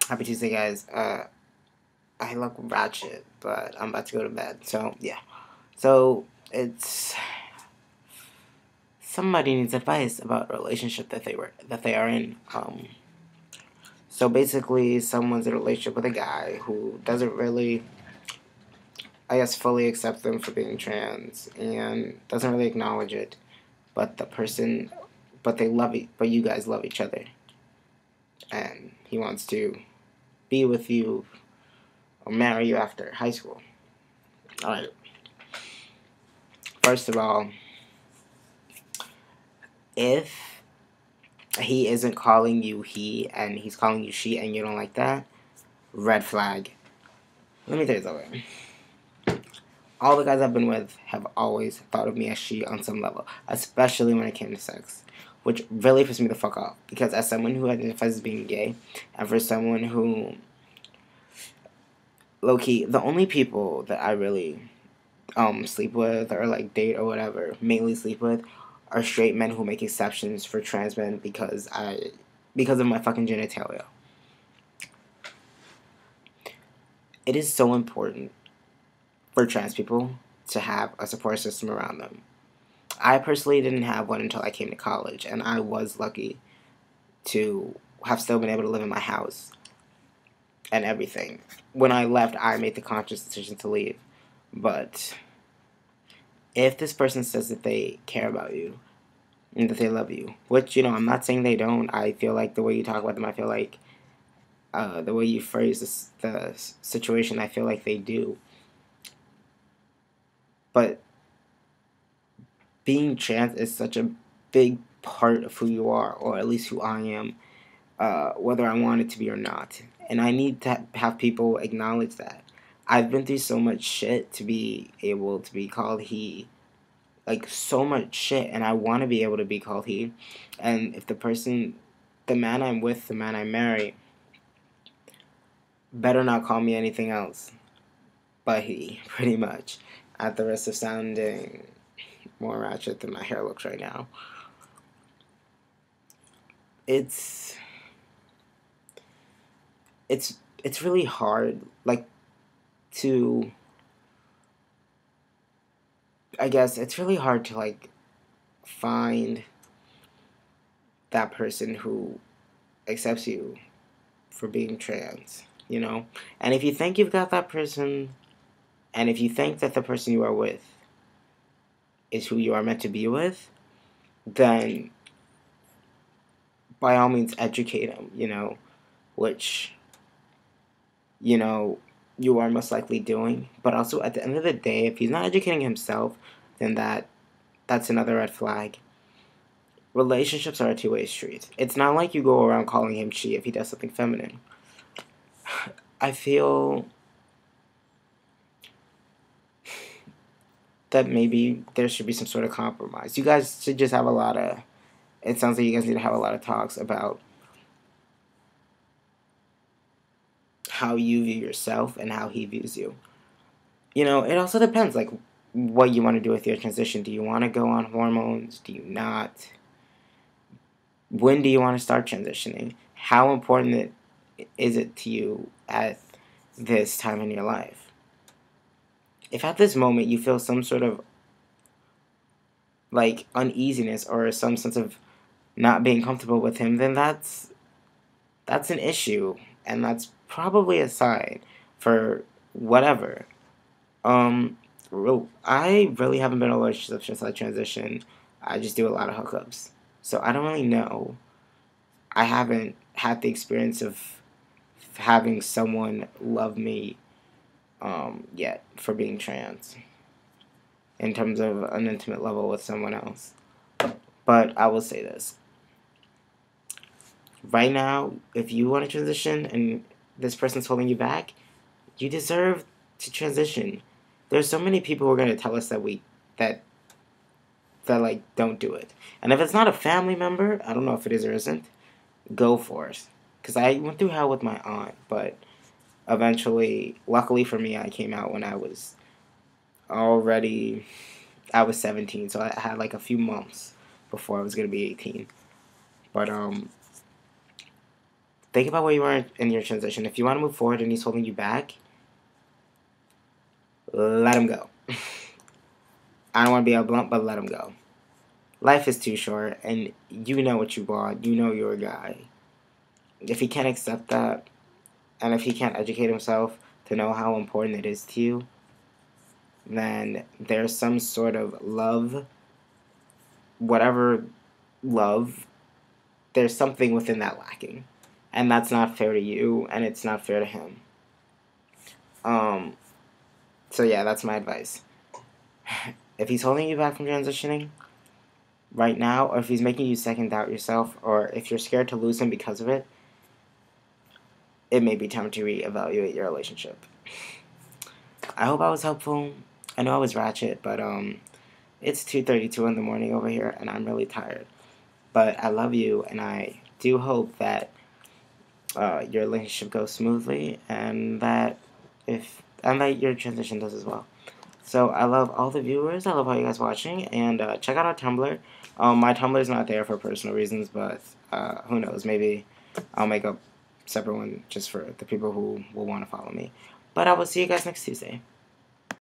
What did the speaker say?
Happy Tuesday, guys. I look ratchet, but I'm about to go to bed. So yeah. So it's somebody needs advice about a relationship that they are in. So basically, someone's in a relationship with a guy who doesn't really, I guess, fully accept them for being trans and doesn't really acknowledge it. But the person, but they love but you guys love each other, and he wants to be with you or marry you after high school. All right. First of all, if he isn't calling you he and he's calling you she and you don't like that, red flag. Let me tell you something. All the guys I've been with have always thought of me as she on some level, especially when it came to sex, which really pissed me the fuck off. Because as someone who identifies as being gay, and for someone who, low key, the only people that I really sleep with or like date or whatever, mainly sleep with, are straight men who make exceptions for trans men because of my fucking genitalia. It is so important for trans people to have a support system around them. I personally didn't have one until I came to college, and I was lucky to have still been able to live in my house and everything. When I left, I made the conscious decision to leave. But if this person says that they care about you and that they love you, which, I'm not saying they don't. I feel like the way you talk about them, I feel like the way you phrase the situation, I feel like they do. But being trans is such a big part of who you are, or at least who I am, whether I want it to be or not. And I need to have people acknowledge that. I've been through so much shit to be able to be called he. Like, so much shit, and I want to be able to be called he. And if the man I'm with, the man I marry, better not call me anything else but he, pretty much. At the risk of sounding more ratchet than my hair looks right now. It's it's really hard, like, to, I guess it's really hard to, like, find that person who accepts you for being trans, And if you think you've got that person, and if you think that the person you are with is who you are meant to be with, then by all means educate him, which, you are most likely doing. But also, at the end of the day, if he's not educating himself, then that's another red flag. Relationships are a two-way street. It's not like you go around calling him she if he does something feminine. I feel that maybe there should be some sort of compromise. You guys should just have it sounds like you guys need to have a lot of talks about how you view yourself and how he views you. It also depends, like, what you want to do with your transition. Do you want to go on hormones? Do you not? When do you want to start transitioning? How important is it to you at this time in your life? If at this moment you feel some sort of, like, uneasiness or some sense of not being comfortable with him, then that's an issue, and that's probably a sign for whatever. I really haven't been in a relationship since I transitioned. I just do a lot of hookups, so I don't really know. I haven't had the experience of having someone love me yet for being trans in terms of an intimate level with someone else. But I will say this. Right now, if you want to transition and this person's holding you back, you deserve to transition. There's so many people who are going to tell us that like, don't do it. And if it's not a family member, I don't know if it is or isn't, go for it. Because I went through hell with my aunt, but eventually, luckily for me, I came out when I was 17, so I had like a few months before I was going to be 18. But think about where you were in your transition. If you want to move forward and he's holding you back, let him go. I don't want to be a blunt, but let him go. Life is too short, and you know what you want. You know you're a guy. If he can't accept that, and if he can't educate himself to know how important it is to you, then there's some sort of love, whatever love, there's something within that lacking. And that's not fair to you, and it's not fair to him. So yeah, that's my advice. If he's holding you back from transitioning right now, or if he's making you second doubt yourself, or if you're scared to lose him because of it, it may be time to reevaluate your relationship. I hope I was helpful. I know I was ratchet, but it's 2:32 in the morning over here, and I'm really tired. But I love you, and I do hope that your relationship goes smoothly, and that your transition does as well. So I love all the viewers. I love all you guys watching, and check out our Tumblr. My Tumblr is not there for personal reasons, but who knows? Maybe I'll make a separate one just for the people who will want to follow me. But I will see you guys next Tuesday.